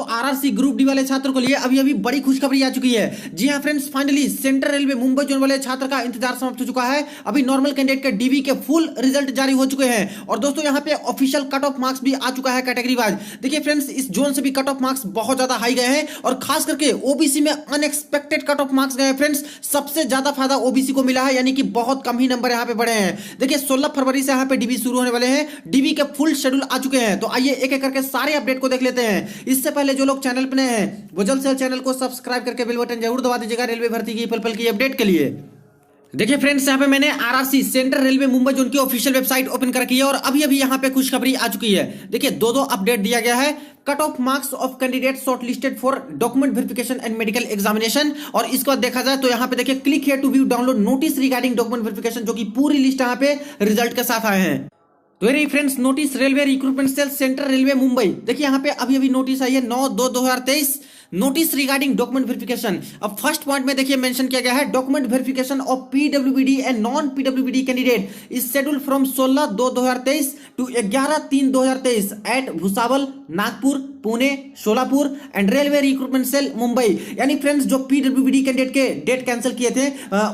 RRC group D वाले छात्रों के लिए अभी अभी बड़ी खुशखबरी आ चुकी है। जी हां friends, finally central railway Mumbai zone वाले छात्र का इंतजार समाप्त हो चुका है। अभी नॉर्मल कैंडिडेट के डीबी के फुल रिजल्ट जारी हो चुके हैं और दोस्तों यहां पे ऑफिशियल कट ऑफ मार्क्स भी आ चुका है कैटेगरी वाइज। देखिए फ्रेंड्स, इस जोन से भी कट ऑफ मार्क्स बहुत ज्यादा हाई गए हैं और खास करके ओबीसी में अनएक्सपेक्टेड कट ऑफ मार्क्स गए फ्रेंड्स। सबसे ज्यादा फायदा ओबीसी को मिला है, यानी कि बहुत कम ही नंबर यहां पे बढ़े हैं। देखिए 16 फरवरी से यहां पे डीबी शुरू होने वाले हैं, डीबी के फुल शेड्यूल आ चुके हैं। तो आइए एक एक करके सारे अपडेट को देख लेते हैं। इससे पहले जो लोग चैनल पर नए हैं वो जल्द से जल्द चैनल को सब्सक्राइब करके बेल बटन जरूर दबा दीजिएगा रेलवे भर्ती की पल पल की अपडेट के लिए। देखिए फ्रेंड्स, यहाँ पे मैंने RRC central railway Mumbai zone की ऑफिशियल वेबसाइट ओपन कर रखी है और अभी अभी यहाँ पे खुशखबरी आ चुकी है। देखिए दो अपडेट दिया गया है। Cut off marks of candidate shortlisted for document verification and medical examination, और इसके बाद देखा जाए तो यहाँ पे देखिए click here to view download notice regarding document verification, जो कि पूरी लिस्ट यहाँ पे रिजल्ट के साथ आए हैं। तो ये friends notice railway recruitment cell central railway Mumbai. देखिए यहाँ पे अभी अभी नोटिस आई है 9/2/2023, नोटिस रिगार्डिंग डॉक्यूमेंट वेरिफिकेशन। अब फर्स्ट पॉइंट में देखिए मेंशन किया गया है document verification of PWBD and non PWBD candidate is scheduled from 16/2/2023 to 11/3/2023 at Bhusawal, Nagpur, Pune, Solapur and railway recruitment cell Mumbai. यानी फ्रेंड्स जो पीडब्ल्यूबीडी कैंडिडेट के डेट कैंसिल किए थे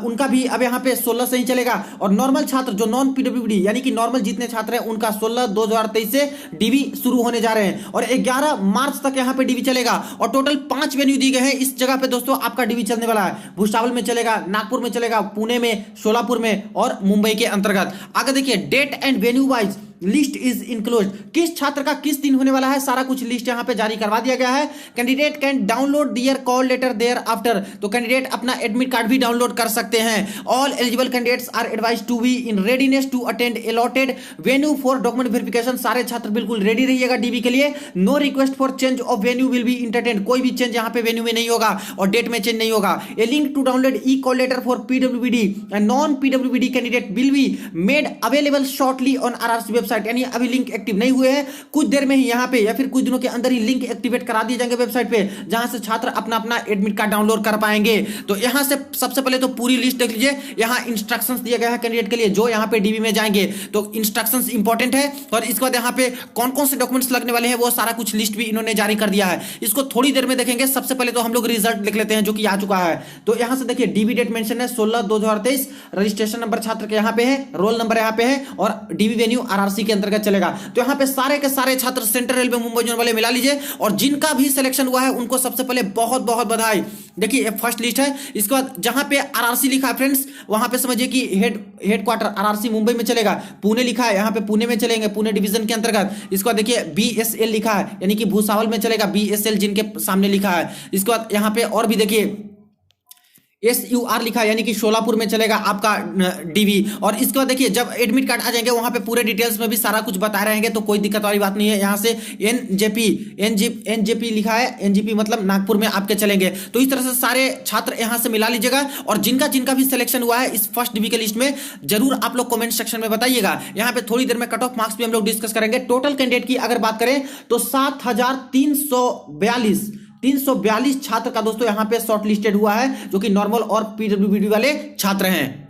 उनका भी अब यहाँ पे 16 से ही चलेगा, और नॉर्मल छात्र जो नॉन पीडब्ल्यूबीडी यानी कि नॉर्मल जितने छात्र हैं उनका 16/2/2023 से डीवी शुरू होने जा रहे हैं और 11 मार्च तक यहाँ पे डीवी चलेगा। और टोटल 5 वेन्यू दिए गए हैं इस जगह पे दोस्तों आपका डीवी चलने वाला है। भुसावल में चलेगा, नागपुर में चलेगा, पुणे में, सोलापुर में और मुंबई के अंतर्गत। आगे देखिए date and venue wise list is enclose, किस छात्र का किस दिन होने वाला है सारा कुछ लिस्ट यहां पे जारी करवा दिया गया है। Candidate can download their call letter thereafter, तो कैंडिडेट अपना एडमिट कार्ड भी डाउनलोड कर सकते हैं। All eligible candidates are advised to be in readiness to attend allotted venue for document verification, सारे छात्र बिल्कुल रेडी रहिएगा डीबी के लिए। No request for change of venue will be entertain, कोई भी चेंज यहां पे वेन्यू में नहीं होगा और डेट में चेंज नहीं होगा। ए link to download E call letter for PWBD and non PWBD candidate will be made available shortly on RRC website, यानी अभी लिंक एक्टिव नहीं हुए हैं, कुछ देर में ही यहाँ पे या फिर कुछ दिनों के अंदर ही लिंक एक्टिवेट करा दिए जाएंगे वेबसाइट पे, जहां से छात्र अपना अपना एडमिट कार्ड डाउनलोड कर पाएंगे। तो यहां से सबसे पहले तो पूरी लिस्ट देख लीजिए। यहां इंस्ट्रक्शंस दिया गया है कैंडिडेट के लिए जो यहां पे डीबी में जाएंगे, तो इंस्ट्रक्शंस इंपॉर्टेंट है। और इसके बाद यहां पे कौन कौन से डॉक्यूमेंट्स लगने वाले हैं वो सारा कुछ लिस्ट भी इन्होंने जारी कर दिया है। इसको थोड़ी देर में देखेंगे। सबसे पहले तो हम लोग रिजल्ट देख लेते हैं जो कि आ चुका है। तो यहां से देखिए डीबी डेट मेंशन है 16/2/2023, रजिस्ट्रेशन नंबर छात्र के यहां पे है, रोल नंबर यहां पे है और डीबी वेन्यू आरआरसी के अंतर्गत चलेगा। तो यहां पे सारे के सारे छात्र सेंट्रल रेलवे मुंबई जोन वाले मिला लीजिए, और जिनका भी सिलेक्शन हुआ है उनको सबसे पहले बहुत बहुत बधाई। देखिए फर्स्ट लिस्ट है। इसके बाद जहां पे आरआरसी लिखा है फ्रेंड्स, वहां पे समझिए कि हेडक्वार्टर आरआरसी मुंबई में चलेगा। पुणे लिखा है, यहां पे पुणे में चलेंगे, पुणे डिवीजन के अंतर्गत। इसके बाद देखिए बीएसएल लिखा है, यानी कि भुसावल में चलेगा, बीएसएल जिनके सामने लिखा है। इसके बाद यहां पे और भी देखिए SUR लिखा है, यानी कि सोलापुर में चलेगा आपका डीवी। और इसके बाद देखिए जब एडमिट कार्ड आ जाएंगे वहां पे पूरे डिटेल्स में भी सारा कुछ बता रहेंगे, तो कोई दिक्कत वाली बात नहीं है। यहां से एनजेपी लिखा है, एनजीपी मतलब नागपुर में आपके चलेंगे। तो इस तरह से सारे छात्र यहां से मिला लीजिएगा, और जिनका जिनका भी सिलेक्शन हुआ है इस फर्स्ट डीवी के लिस्ट में जरूर आप लोग कमेंट सेक्शन में बताइएगा। यहां पे थोड़ी देर में कट ऑफ मार्क्स भी हम लोग डिस्कस करेंगे। टोटल कैंडिडेट की अगर बात करें तो 7,342 छात्र का दोस्तों यहां पे शॉर्ट लिस्टेड हुआ है, जो कि नॉर्मल और पीडब्ल्यूबीडी वाले छात्र हैं।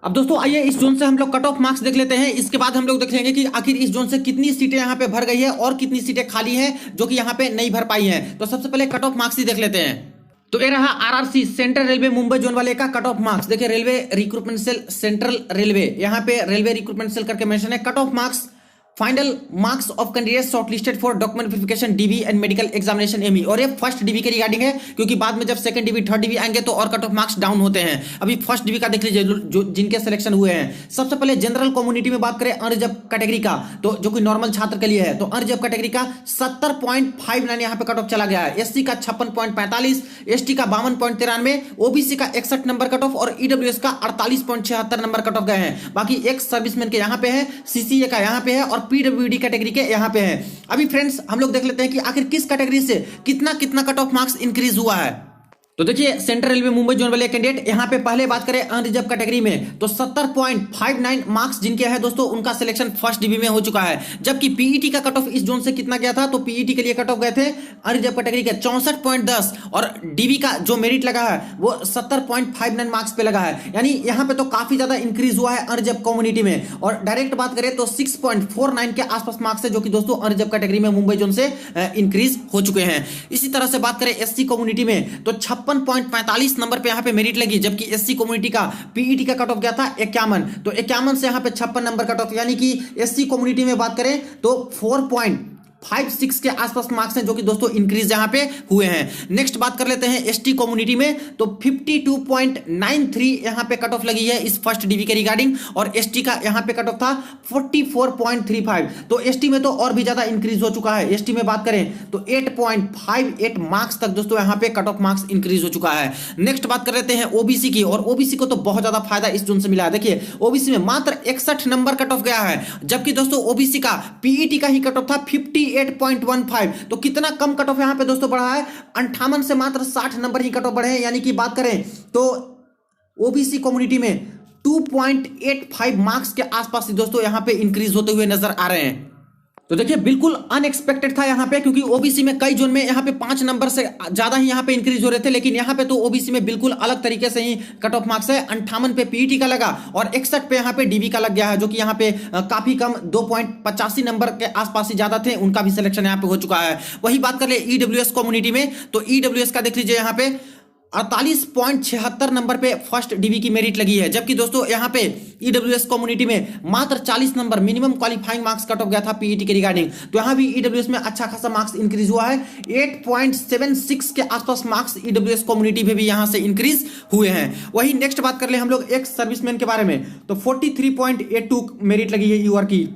अब दोस्तों आइए इस जोन से हम लोग कट ऑफ मार्क्स देख लेते हैं। इसके बाद हम लोग देख लेंगे कि आखिर इस जोन से कितनी सीटें यहां पे भर गई है और कितनी सीटें खाली हैं जो कि यहां पे नहीं भर पाई हैं। तो सबसे पहले कट ऑफ मार्क्स ही देख लेते हैं। तो ये रहा RRC central railway Mumbai zone वाले का कट ऑफ मार्क्स। देखिए railway recruitment cell central railway, यहां पे रेलवे रिक्रूटमेंट सेल करके मेंशन है। Cut off marks final marks of candidate shortlisted for document verification DB and medical examination ME, और ये first dB के रिगार्डिंग है, क्योंकि बाद में जब सेकंड डीबी थर्ड डीबी आएंगे तो और कट ऑफ मार्क्स डाउन होते हैं। अभी फर्स्ट डीबी का देख लीजिए जो जिनके सिलेक्शन हुए हैं। सबसे पहले जनरल कम्युनिटी में बात करें अनरिजर्व कैटेगरी का, तो जो कि नॉर्मल छात्र के लिए है, तो अनरिजर्व कैटेगरी का 70.59 यहां पे कट ऑफ चला गया है। एससी का 56.45, एसटी का 52.93, ओबीसी का 61 नंबर कट ऑफ और ईडब्ल्यूएस का 48.76 नंबर कट ऑफ गए हैं। बाकी एक्स सर्विसमैन के यहां पे है, सीसीए का यहां पे है और पीडब्ल्यूडी कैटेगरी के यहां पे है। अभी फ्रेंड्स हम लोग देख लेते हैं कि आखिर किस कैटेगरी से कितना कितना कट ऑफ मार्क्स इंक्रीज हुआ है। तो देखिए सेंट्रल रेलवे मुंबई जोन वाले कैंडिडेट यहाँ पे पहले बात करें अनरिजर्व कैटेगरी में तो 70.59 मार्क्स जिनके हैं दोस्तों उनका सिलेक्शन फर्स्ट डीबी में हो चुका है। जबकि पीईटी का कट ऑफ इस जोन से कितना गया था, तो पीईटी के लिए कट ऑफ गए थे अनरिजर्व कैटेगरी के 64.10 और डीबी का जो मेरिट लगा है वो 70.59 मार्क्स पे लगा है। यानी यहाँ पे तो काफी ज्यादा इंक्रीज हुआ है अनरिजर्व कम्युनिटी में। और डायरेक्ट बात करें तो 6.49 के आसपास मार्क्स है जो कि दोस्तों अनरिजर्व कैटेगरी में मुंबई जोन से इंक्रीज हो चुके हैं। इसी तरह से बात करें एससी कम्युनिटी में तो 56.45 नंबर पे यहाँ पे मेरिट लगी, जबकि एससी कम्युनिटी का पीईटी का कट ऑफ गया था 51, तो 51 से यहाँ पे 56 नंबर कट ऑफ, यानी कि एससी कम्युनिटी में बात करें तो 4.56 के आसपास मार्क्स हैं जो कि दोस्तों इंक्रीज यहां पे हुए हैं। नेक्स्ट बात कर लेते हैं एसटी कम्युनिटी में तो 52.93 यहां पे कट ऑफ लगी है इस फर्स्ट डीवी के रिगार्डिंग, और एसटी का यहां पे कट ऑफ था 44.35, तो एसटी में तो और भी ज्यादा इंक्रीज हो चुका है। एसटी में बात करें तो 8.58 मार्क्स तक दोस्तों यहां पे कट ऑफ मार्क्स इंक्रीज हो चुका है। नेक्स्ट बात कर लेते हैं ओबीसी की, और ओबीसी को तो बहुत ज्यादा फायदा इस जोन से मिला है। देखिए ओबीसी में मात्र 61 नंबर कट ऑफ गया है, जबकि दोस्तों ओबीसी का पीईटी का ही कट ऑफ था 58.15, तो कितना कम कट ऑफ यहां पे दोस्तों बढ़ा है, 58 से मात्र 60 नंबर ही कट ऑफ बढ़े हैं। यानी कि बात करें तो ओबीसी कम्युनिटी में 2.85 मार्क्स के आसपास दोस्तों यहां पे इंक्रीज होते हुए नजर आ रहे हैं। तो देखिए बिल्कुल अनएक्सपेक्टेड था यहाँ पे, क्योंकि ओबीसी में कई जोन में यहाँ पे 5 नंबर से ज्यादा ही यहाँ पे इंक्रीज हो रहे थे, लेकिन यहाँ पे तो ओबीसी में बिल्कुल अलग तरीके से ही कट ऑफ मार्क्स है। 58 पे पीईटी का लगा और 61 पे यहाँ पे डीबी का लग गया है, जो कि यहाँ पे काफी कम 2.85 नंबर के आसपास ही ज्यादा थे, उनका भी सिलेक्शन यहाँ पे हो चुका है। वही बात कर ले ईडब्ल्यूएस कम्युनिटी में तो ईडब्ल्यूएस का देख लीजिए यहाँ पे 48.76 नंबर पे फर्स्ट डीबी की मेरिट लगी है, जबकि दोस्तों यहाँ पे ईडब्ल्यूएस कम्युनिटी में मात्र 40 number minimum qualifying marks cut off गया था पीईटी के रिगार्डिंग, तो यहाँ भी ईडब्ल्यूएस में अच्छा खासा मार्क्स इंक्रीज हुआ है। 8.76 के आसपास मार्क्स ईडब्ल्यूएस कम्युनिटी में भी यहाँ से इंक्रीज हुए हैं। वही नेक्स्ट बात कर ले हम लोग एक्स सर्विसमैन के बारे में तो 43.82 मेरिट लगी है यूआर की।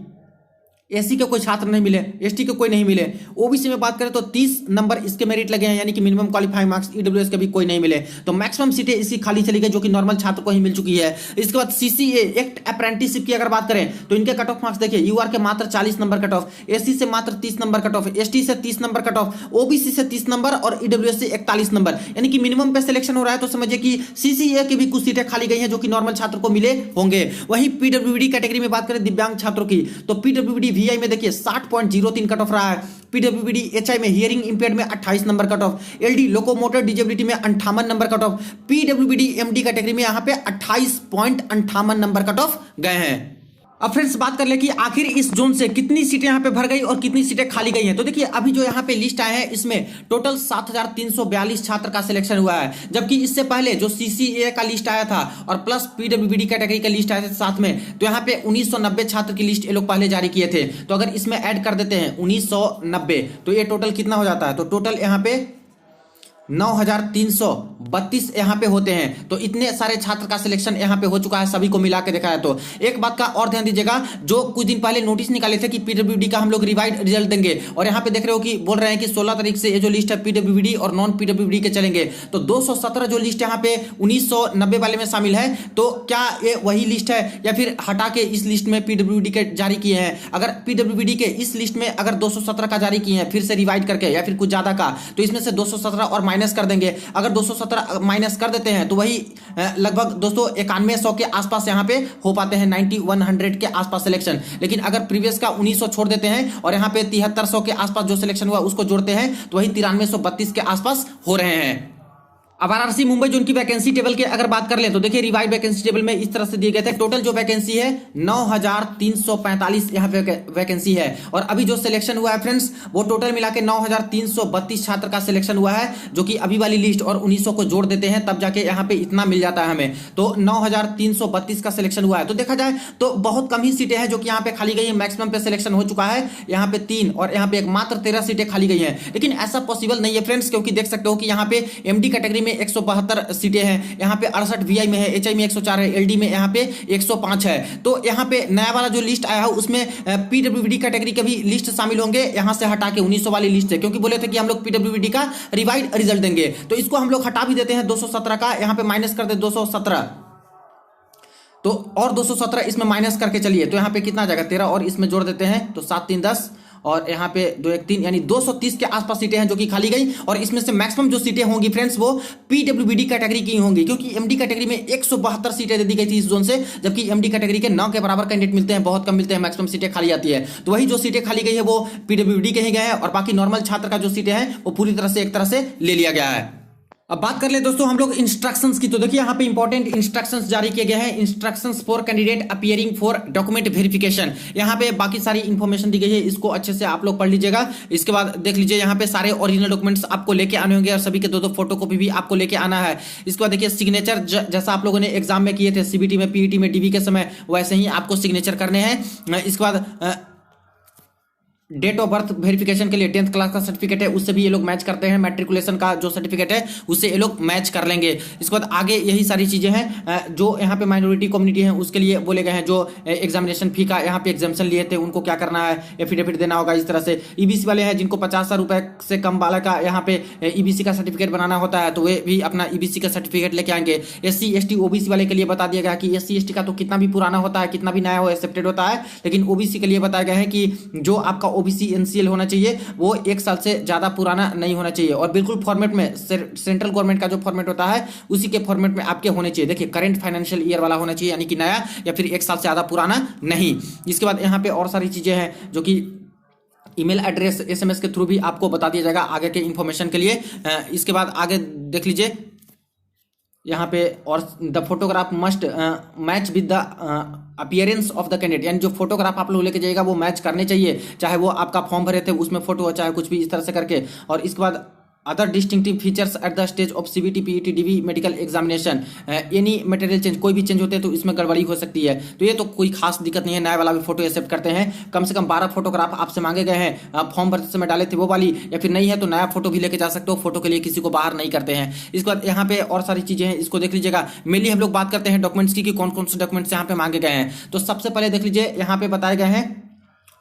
एससी के कोई छात्र नहीं मिले, एसटी के कोई नहीं मिले। ओबीसी में बात करें तो 30 नंबर इसके मेरिट लगे हैं, यानी कि मिनिमम क्वालिफाइंग मार्क्स ईडब्ल्यूएस के भी कोई नहीं मिले, तो मैक्सिमम सीटें इसकी खाली चली गई जो कि नॉर्मल छात्र को ही मिल चुकी है। इसके बाद सीसीए एक्ट अप्रेंटिसशिप की अगर बात करें तो इनके कट ऑफ मार्क्स देखिए यूआर के मात्र 40 नंबर कट ऑफ, एससी से मात्र 30 नंबर कट ऑफ, एसटी से 30 नंबर कट ऑफ, ओबीसी से 30 नंबर और ईडब्ल्यूएस से 41 नंबर, यानी कि मिनिमम पे सिलेक्शन हो रहा है। तो समझिए कि सीसीए की भी कुछ सीटें खाली गई हैं जो कि नॉर्मल छात्र को मिले होंगे। वही पीडब्ल्यूडी कैटेगरी में बात करें दिव्यांग छात्रों की तो पीडब्ल्यूडी वीआई में देखिए 60.03 कट ऑफ रहा है, पीडब्ल्यूडी एचआई में हियरिंग इंपेयर्ड में 28 number cut off, LD locomotor disability में 58 number cut off, PWD MD category में यहां पे 28.58 नंबर कट ऑफ गए हैं। अब फ्रेंड्स बात कर ले कि आखिर इस जोन से कितनी सीटें यहां पे भर गई और कितनी सीटें खाली गई हैं। तो देखिए अभी जो यहां पे लिस्ट आया है इसमें टोटल 7342 छात्र का सिलेक्शन हुआ है, जबकि इससे पहले जो सीसीए का लिस्ट आया था और प्लस पीडब्ल्यूडी कैटेगरी का लिस्ट आया था साथ में, तो यहां पे 1990 छात्र की लिस्ट ये लोग पहले जारी किए थे। तो अगर इसमें ऐड कर देते हैं 1990 तो ये टोटल कितना हो जाता है, तो टोटल यहां पे 9332 यहाँ पे होते हैं। तो इतने सारे छात्र का सिलेक्शन यहाँ पे हो चुका है सभी को मिला के देखा है। तो एक बात का और ध्यान दीजिएगा, जो कुछ दिन पहले नोटिस निकाले थे कि पीडब्ल्यूडी का हम लोग रिवाइड रिजल्ट देंगे, और यहाँ पे देख रहे हो कि बोल रहे हैं कि 16 तारीख से ये जो लिस्ट है पीडब्ल्यूडी और नॉन पीडब्ल्यूडी के चलेंगे। तो 217 जो लिस्ट यहाँ पे 1990 वाले में शामिल है, तो क्या ये वही लिस्ट है या फिर हटा के इस लिस्ट में पीडब्ल्यूडी के जारी किए हैं? अगर पीडब्ल्यूडी के इस लिस्ट में अगर 217 का जारी किए हैं फिर से रिवाइड करके या फिर कुछ ज्यादा का, तो इसमें से 217 और माइनस कर देंगे। अगर 217 माइनस कर देते हैं तो वही लगभग दोस्तों 9100 के आसपास यहां पे हो पाते हैं, 9100 के आसपास सिलेक्शन। लेकिन अगर प्रीवियस का 1900 छोड़ देते हैं और यहां पे 7300 के आसपास जो सिलेक्शन हुआ उसको जोड़ते हैं तो वही 9332 के आसपास हो रहे हैं। अब आरआरसी मुंबई जोन की वैकेंसी टेबल के अगर बात कर ले तो देखिए रिवाइड वैकेंसी टेबल में इस तरह से दिए गए थे। टोटल जो वैकेंसी है 9345 यहाँ पे वैकेंसी है, और अभी जो सिलेक्शन हुआ है फ्रेंड्स वो टोटल मिला के 9332 छात्र का सिलेक्शन हुआ है, जो कि अभी वाली लिस्ट और 1900 को जोड़ देते हैं तब जाके यहाँ पे इतना मिल जाता है हमें। तो 9332 का सिलेक्शन हुआ है। तो देखा जाए तो बहुत कम ही सीटें हैं जो कि यहाँ पे खाली गई है, मैक्सिमम पे सिलेक्शन हो चुका है यहाँ पे 3 और यहाँ पे एक मात्र 13 सीटें खाली गई हैं। लेकिन ऐसा पॉसिबल नहीं है फ्रेंड्स, क्योंकि देख सकते हो कि यहाँ पे एमडी कैटेगरी 172 सीटें हैं, यहाँ पे 68 वीआई में है, एचआई में 104 है, एलडी में यहाँ पे 105 है। तो यहाँ पे नया वाला जो लिस्ट आया है उसमें पीडब्ल्यूडी कैटेगरी के भी लिस्ट शामिल होंगे, यहाँ से हटा के 1900 वाली लिस्ट है, क्योंकि बोले थे कि हम लोग पीडब्ल्यूडी का रिवाइड रिजल्ट देंगे। तो इसको हम लोग हटा भी देते हैं 217 का, यहाँ पे माइनस कर दे 217, तो और 217 इसमें माइनस करके चलिए तो यहाँ पे कितना आ जाएगा 13 और इसमें जोड़ देते हैं तो 7 3 10 और यहाँ पे 2 1 3 यानी 230 के आसपास सीटें हैं जो कि खाली गई। और इसमें से मैक्सिमम जो सीटें होंगी फ्रेंड्स वो पीडब्ल्यूबीडी कैटेगरी की होंगी, क्योंकि एमडी कैटेगरी में 172 सीटें दे दी गई थी इस जोन से, जबकि एमडी कैटेगरी के 9 के बराबर कैंडिडेट मिलते हैं, बहुत कम मिलते हैं, मैक्सिमम सीटें खाली आती है। तो वही जो सीटें खाली गई है वो पीडब्ल्यूडी के ही गए हैं और बाकी नॉर्मल छात्र का जो सीटें हैं वो पूरी तरह से एक तरह से ले लिया गया है। अब बात कर ले दोस्तों हम लोग इंस्ट्रक्शंस की। तो देखिए यहाँ पे इंपॉर्टेंट इंस्ट्रक्शंस जारी किए गए हैं, instructions for candidate appearing for document verification. यहाँ पे बाकी सारी इंफॉर्मेशन दी गई है, इसको अच्छे से आप लोग पढ़ लीजिएगा। इसके बाद देख लीजिए यहाँ पे सारे ओरिजिनल डॉक्यूमेंट्स आपको लेके आने होंगे और सभी के 2-2 फोटोकॉपी भी आपको लेके आना है। इसके बाद देखिए सिग्नेचर जैसा आप लोगों ने एग्जाम में किए थे सीबीटी में, पीईटी में, डीबी के समय, वैसे ही आपको सिग्नेचर करने हैं। इसके बाद डेट ऑफ बर्थ वेरिफिकेशन के लिए 10th क्लास का सर्टिफिकेट है, उससे भी ये लोग मैच करते हैं, मैट्रिकुलेशन का जो सर्टिफिकेट है उससे ये लोग मैच कर लेंगे। इसके बाद आगे यही सारी चीजें हैं जो यहाँ पे माइनॉरिटी कम्युनिटी है उसके लिए बोले गए हैं, जो एग्जामिनेशन फी का यहाँ पे एग्जामिशन लिए थे उनको क्या करना है, एफिडेविट देना होगा। इस तरह से ईबीसी वाले हैं जिनको 50,000 रुपए से कम वाला का यहाँ पे ईबीसी का सर्टिफिकेट बनाना होता है, तो वे भी अपना ईबीसी का सर्टिफिकेट लेके आएंगे। SC ST OBC वाले के लिए बता दिया गया कि SC ST का तो कितना भी पुराना होता है, कितना भी नया हो, एक्सेप्टेड होता है, लेकिन OBC के लिए बताया गया है कि जो आपका OBC NCL होना चाहिए वो 1 साल से ज्यादा पुराना नहीं होना चाहिए और बिल्कुल फॉर्मेट में सेंट्रल गवर्नमेंट का जो फॉर्मेट होता है उसी के फॉर्मेट में आपके होने चाहिए। देखिए करंट फाइनेंशियल ईयर वाला होना चाहिए, यानी कि नया, या फिर 1 साल से ज्यादा पुराना नहीं। इसके बाद यहाँ पे और सारी चीजें हैं जो कि ईमेल एड्रेस SMS के थ्रू भी आपको बता दिया जाएगा आगे के इंफॉर्मेशन के लिए। इसके बाद आगे देख लीजिए यहाँ पे, और the photograph must match with the appearance of the candidate, यानी जो फोटोग्राफ आप लोग लेके जाइएगा वो मैच करने चाहिए, चाहे वो आपका फॉर्म भरे थे उसमें फोटो हो, चाहे कुछ भी इस तरह से करके। और इसके बाद other distinctive features at the stage of CBT PET DB medical examination, any material change, कोई भी चेंज होते हैं तो इसमें गड़बड़ी हो सकती है। तो ये तो कोई खास दिक्कत नहीं है, नया वाला भी फोटो एक्सेप्ट करते हैं। कम से कम 12 फोटोग्राफ आपसे मांगे गए हैं, फॉर्म भरते समय डाले थे वो वाली, या फिर नहीं है तो नया फोटो भी लेके जा सकते हो, फोटो के लिए किसी को बाहर नहीं करते हैं। इसके बाद यहाँ पे और सारी चीजें हैं, इसको देख लीजिएगा। मेनली हम लोग बात करते हैं डॉक्यूमेंट्स की कि कौन कौन से डॉक्यूमेंट्स यहाँ पे मांगे गए हैं। तो सबसे पहले देख लीजिए यहाँ पे बताए गए हैं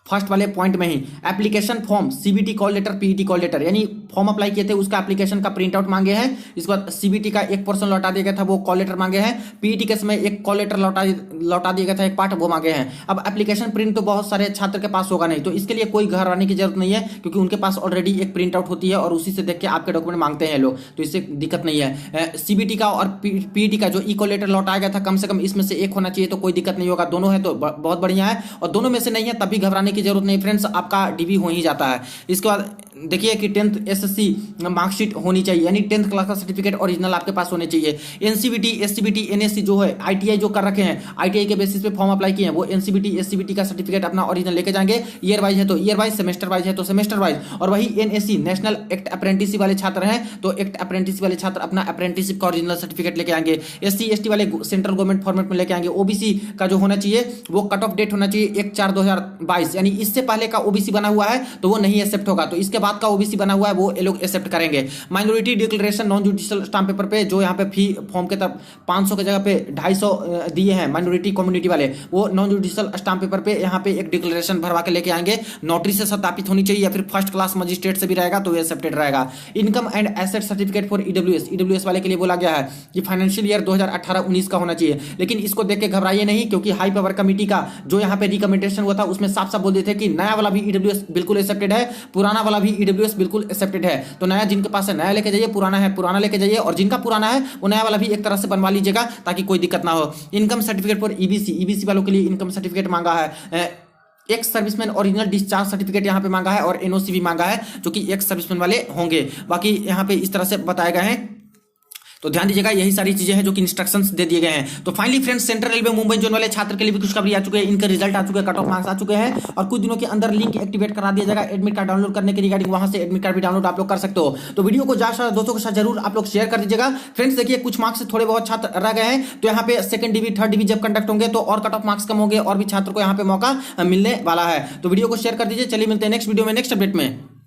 फर्स्ट वाले पॉइंट में ही, application form, CBT call letter, PET call letter, यानी फॉर्म अप्लाई किए थे उसका एप्लीकेशन का प्रिंट आउट मांगे हैं। इसके बाद CBT का 1% लौटा दिया गया था, वो कॉल लेटर मांगे हैं। PET के समय एक कॉल लेटर लौटा दिया गया था, एक पार्ट, वो मांगे हैं। अब एप्लीकेशन प्रिंट तो बहुत सारे छात्र के पास होगा नहीं, तो इसके लिए कोई घबराने की जरूरत नहीं है, क्योंकि उनके पास ऑलरेडी एक प्रिंट आउट होती है और उसी से देख के आपके डॉक्यूमेंट मांगते हैं लोग, तो इससे दिक्कत नहीं है। CBT का और PET का जो कॉल लेटर लौटाया गया था, कम से कम इसमें से एक होना चाहिए, तो कोई दिक्कत नहीं होगा। दोनों है तो बहुत बढ़िया है, और दोनों में से नहीं है तब भी घबराने की जरूरत नहीं फ्रेंड्स, आपका डीबी हो ही जाता है। इसके बाद देखिए कि 10th SSC मार्कशीट होनी चाहिए, यानी 10th क्लास का सर्टिफिकेट ओरिजिनल आपके पास होने चाहिए। NCBT SCBT NSC जो है, ITI जो कर रखे हैं, ITI के बेसिस पे फॉर्म अप्लाई किए हैं, वो NCBT SCBT का सर्टिफिकेट अपना ओरिजिनल लेके जाएंगे। ईयर वाइज है तो ईयर वाइज, सेमेस्टर वाइज है तो सेमेस्टर वाइज। और वही NSC नेशनल एक्ट अप्रेंटिसशिप वाले छात्र हैं तो एक्ट अप्रेंटिसशिप वाले छात्र अपना अप्रेंटिसशिप का ओरिजिनल सर्टिफिकेट लेके आएंगे। SC ST वाले सेंट्रल गवर्नमेंट फॉर्मेट में लेके आएंगे। OBC का जो होना चाहिए वो कट ऑफ डेट होना चाहिए 1/4/2022, यानी इससे पहले का OBC बना हुआ है तो वो नहीं एक्सेप्ट होगा, तो इसके बाद का OBC बना हुआ है वो ये लोग एक्सेप्ट करेंगे। Minority declaration non judicial stamp paper पे जो यहाँ पे फी फॉर्म के तब 500 की जगह पे 250 दिए हैं माइनॉरिटी कम्युनिटी वाले, वो नॉन जुडिशियल स्टाम्प पेपर पे यहाँ पे एक डिक्लेरेशन भरवा के लेके आएंगे। नोटरी से सत्यापित होनी चाहिए या फिर फर्स्ट क्लास मजिस्ट्रेट से भी रहेगा तो एक्सेप्टेड रहेगा। Income and asset certificate for EWS वाले के लिए बोला गया है कि फाइनेंशियल ईयर 2018-19 का होना चाहिए, लेकिन इसको देख के घबराइए नहीं, क्योंकि हाई पावर कमेटी का जो यहाँ पे रिकमेंडेशन हुआ था उसमें साफ साफ बोल देते थे कि नया वाला भी EWS बिल्कुल एक्सेप्टेड है, पुराना वाला भी EWS बिल्कुल एक्सेप्टेड है। तो नया जिनके पास है नया लेके जाइए, पुराना है पुराना लेके जाइए, और जिनका पुराना है वो नया वाला भी एक तरह से बनवा लीजिएगा ताकि कोई दिक्कत ना हो। इनकम सर्टिफिकेट फॉर EBC वालों के लिए इनकम सर्टिफिकेट मांगा है। Ex serviceman original discharge certificate यहाँ पे मांगा है और NOC भी मांगा है, जो कि एक्स सर्विसमैन वाले होंगे। बाकी यहाँ पे इस तरह से बताए गए हैं, तो ध्यान दीजिएगा। यही सारी चीजें हैं जो कि इंस्ट्रक्शंस दे दिए गए हैं। तो finally friends, central railway Mumbai zone वाले छात्र के लिए भी खुशखबरी आ चुके हैं, इनके रिजल्ट आ चुके हैं, कट ऑफ मार्क्स आ चुके हैं, और कुछ दिनों के अंदर लिंक एक्टिवेट करा दिया जाएगा एडमिट कार्ड डाउनलोड करने के रिगार्डिंग, वहां से एडमिट कार्ड भी डाउनलोड आप लोग कर सकते हो। तो वीडियो को ज्यादा दोस्तों के साथ जरूर आप लोग शेयर कर दीजिएगा। फ्रेंड्स देखिए, कुछ मार्क्स से थोड़े बहुत छात्र रह गए हैं, तो यहाँ पे सेकंड डिवी थर्ड डिवी जब कंडक्ट होंगे तो और कट ऑफ मार्क्स कम होंगे और भी छात्र को यहाँ पे मौका मिलने वाला है। तो वीडियो को शेयर कर दीजिए। चलिए मिलते हैं नेक्स्ट वीडियो में नेक्स्ट अपडेट में।